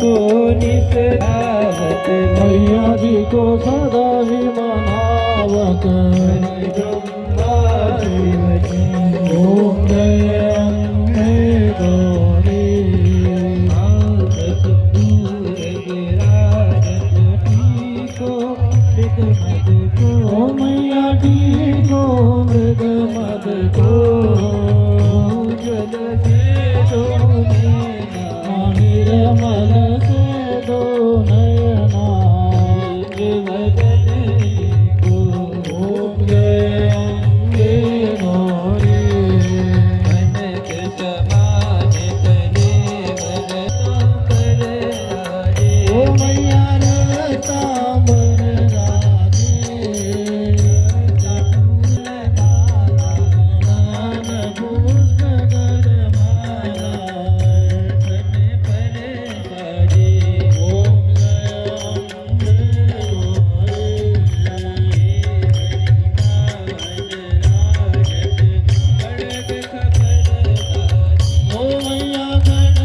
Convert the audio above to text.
को निसरावत मैया जी को सदा ही मनावत ब्रह्मा देवकी ओम जय अम्बे गौरी ओ मैया जी को मृग मद को जल से दो निर्मल से दो नयना वदन को ओम जय अम्बे गौरी मनक समान करे वरता कर राजे ओ मैया रतांबर राधे नान पुष्प गलमाला मन पर बाजे ओम जय अम्बे गौरी ओ मैया खड्ग